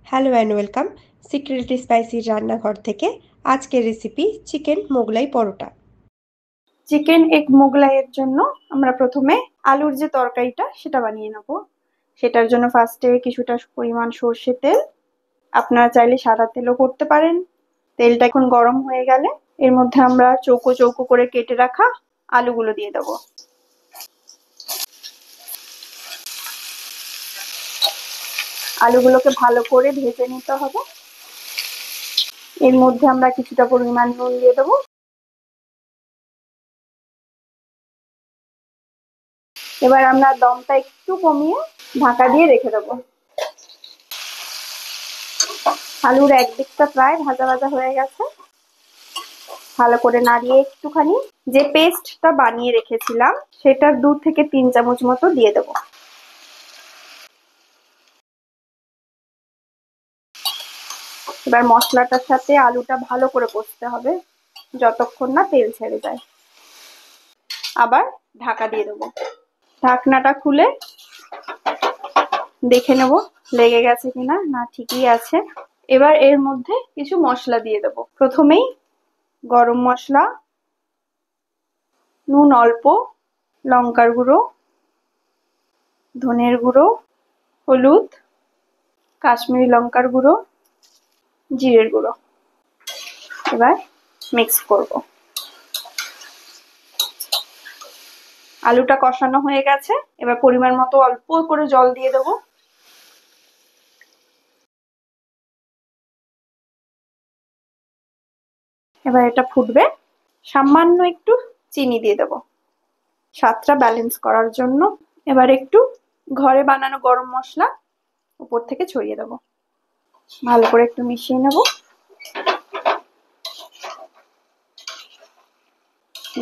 Hello and welcome secret spicy রান্নাঘর থেকে। আজকের recipe chicken Mughlai paratha. Chicken egg মোগলাইয়ের জন্য আমরা প্রথমে আলুর যে তরকারিটা সেটা বানিয়ে নেব। সেটার জন্য ফার্স্টে কিছুটা পরিমাণ সর্ষের তেল, আপনারা চাইলে সাদা তেলও করতে পারেন। তেলটা এখন গরম হয়ে গেলে এর মধ্যে আমরা চৌকো চৌকো করে কেটে রাখা আলুগুলো দিয়ে দেবো। আলুগুলোকে ভালো করে ভেজে নিতে হবে। এর মধ্যে আমরা কিছুটা পরিমাণ নুন দিয়ে দেবো। এবার আমরা দমটা একটু কমিয়ে ঢাকা দিয়ে রেখে দেবো। আলুর একদিকটা প্রায় ভাজা ভাজা হয়ে গেছে। ভালো করে নাড়িয়ে একটুখানি যে পেস্টটা বানিয়ে রেখেছিলাম সেটার 2 থেকে 3 চামচ মতো দিয়ে দেবো। এবার মশলাটার সাথে আলুটা ভালো করে কষতে হবে যতক্ষণ না তেল ছেড়ে যায়। আবার ঢাকা দিয়ে দেবো। ঢাকনাটা খুলে দেখে নেব লেগে গেছে কিনা, না ঠিকই আছে। এবার এর মধ্যে কিছু মশলা দিয়ে দেবো। প্রথমেই গরম মশলা, নুন অল্প, লঙ্কার গুঁড়ো, ধনের গুঁড়ো, হলুদ, কাশ্মীরি লঙ্কার গুঁড়ো, জিরের গুঁড়ো। এবার মিক্স করব। আলুটা কষানো হয়ে গেছে। এবার পরিমাণ মতো অল্প করে জল দিয়ে দেবো। এবার এটা ফুটবে। সামান্য একটু চিনি দিয়ে দেবো স্বাদটা ব্যালেন্স করার জন্য। এবার একটু ঘরে বানানো গরম মশলা উপর থেকে ছড়িয়ে দেবো। ভালো করে একটু মিশিয়ে নেব।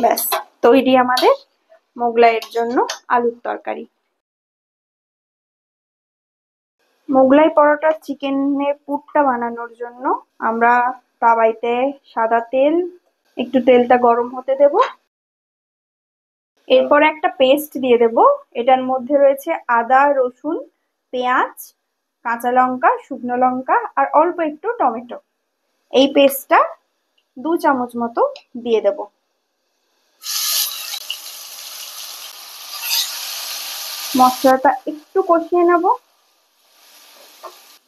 ব্যাস, তৈরি আমাদের মোগলাইয়ের জন্য আলুর তরকারি। মোগলাই পরোটার চিকেনের পুরটা বানানোর জন্য আমরা তাওয়াইতে সাদা তেল, একটু তেলটা গরম হতে দেব। এরপর একটা পেস্ট দিয়ে দেব। এটার মধ্যে রয়েছে আদা, রসুন, পেঁয়াজ, কাঁচা লঙ্কা, শুকনো লঙ্কা আর অল্প একটু টমেটো। এই পেস্টটা 2 চামচ মতো দিয়ে দেব। মশলাটা একটু কষিয়ে নেব।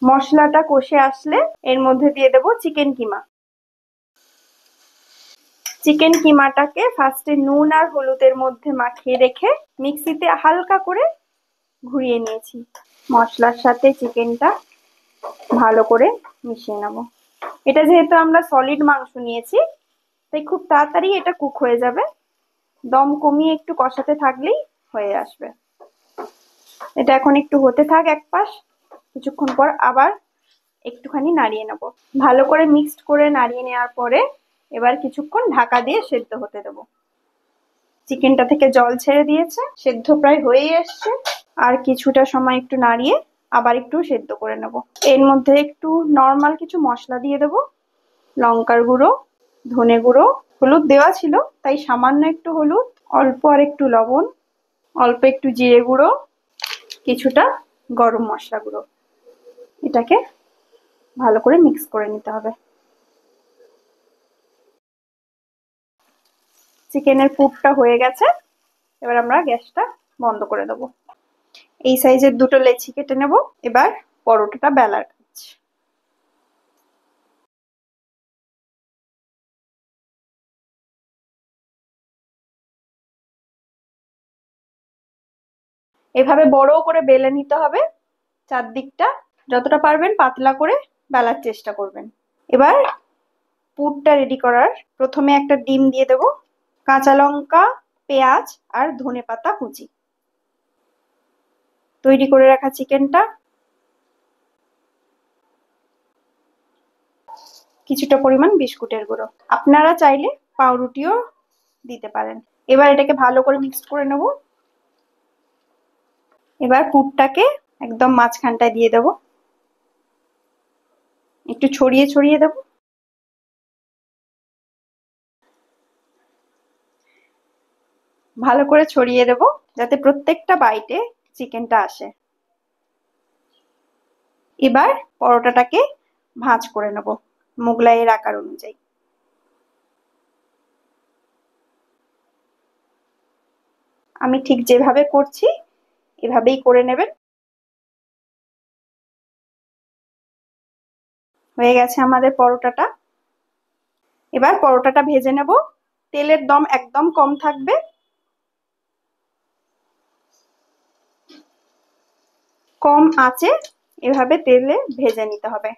মশলাটা কষে আসলে এর মধ্যে দিয়ে দেব চিকেন কিমা। চিকেন কিমাটাকে ফার্স্টে নুন আর হলুদের মধ্যে মাখিয়ে রেখে মিক্সিতে হালকা করে ঘুরিয়ে নিয়েছি। মশলার সাথে চিকেনটা ভালো করে মিশিয়ে নেব। এটা যেহেতু আমরা সলিড মাংস নিয়েছি তাই খুব তাড়াতাড়ি এটা কুক হয়ে যাবে। দম কমিয়ে একটু কষাতে থাকলেই হয়ে আসবে। এটা এখন একটু হতে থাক এক পাশ। কিছুক্ষণ পর আবার একটুখানি নাড়িয়ে নেব। ভালো করে মিক্সড করে নাড়িয়ে নেওয়ার পরে এবার কিছুক্ষণ ঢাকা দিয়ে সেদ্ধ হতে দেব। চিকেনটা থেকে জল ছেড়ে দিয়েছে, সেদ্ধ প্রায় হয়েই এসছে। আর কিছুটা সময় একটু নাড়িয়ে আবার একটু সেদ্ধ করে নেব। এর মধ্যে একটু নর্মাল কিছু মশলা দিয়ে দেব। লঙ্কার গুঁড়ো, ধনে গুঁড়ো, হলুদ দেওয়া ছিল তাই সামান্য একটু হলুদ, অল্প আর একটু লবণ, অল্প একটু জিরে গুঁড়ো, কিছুটা গরম মশলা গুঁড়ো। এটাকে ভালো করে মিক্স করে নিতে হবে। চিকেনের পুরটা হয়ে গেছে। এবার আমরা গ্যাসটা বন্ধ করে দেবো। এই সাইজের 2টো লেচি কেটে নেব। এবার পরোটাটা বেলার কাজ। এভাবে বড় করে বেলে নিতে হবে। চারদিকটা যতটা পারবেন পাতলা করে বেলার চেষ্টা করবেন। এবার পুরটা রেডি করার প্রথমে একটা ডিম দিয়ে দেব, কাঁচা লঙ্কা, পেঁয়াজ আর ধনেপাতা কুচি, তৈরি করে রাখা চিকেনটা, কিছুটা পরিমাণ বিস্কুটের গুঁড়ো, আপনারা চাইলে পাউরুটিও দিতে পারেন। এবার এটাকে ভালো করে মিক্স করে নেব। এবার পুরটাকে একদম মাঝখানটায় দিয়ে দেব। একটু ছড়িয়ে ছড়িয়ে দেব। ভালো করে ছড়িয়ে দেব যাতে প্রত্যেকটা বাইটে চিকেনটা আসে। এবার পরোটাটাকে ভাঁজ করে নেব মোগলাইয়ের আকার অনুযায়ী। আমি ঠিক যেভাবে করছি এভাবেই করে নেবেন। হয়ে গেছে আমাদের পরোটাটা। এবার পরোটাটা ভেজে নেব। তেলের দম একদম কম থাকবে। কম আঁচে এভাবে তেলে ভেজে নিতে হবে।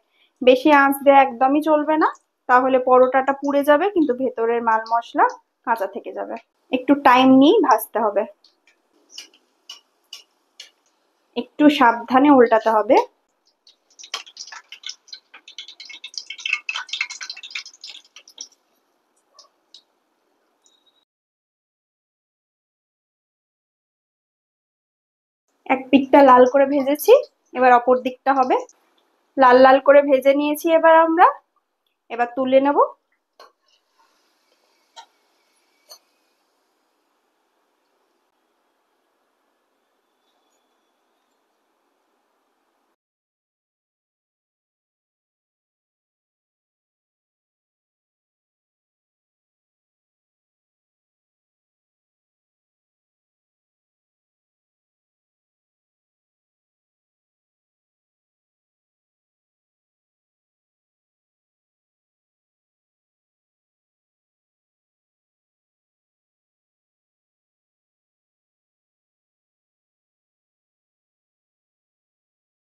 বেশি আঁচ দেওয়া একদমই চলবে না, তাহলে পরোটাটা পুড়ে যাবে কিন্তু ভেতরের মাল মশলা কাঁচা থেকে যাবে। একটু টাইম নিয়ে ভাজতে হবে, একটু সাবধানে উল্টাতে হবে। এক পিঠটা লাল করে ভেজেছি, এবার অপর দিকটা হবে। লাল লাল করে ভেজে নিয়েছি এবার আমরা। এবার তুলে নেব।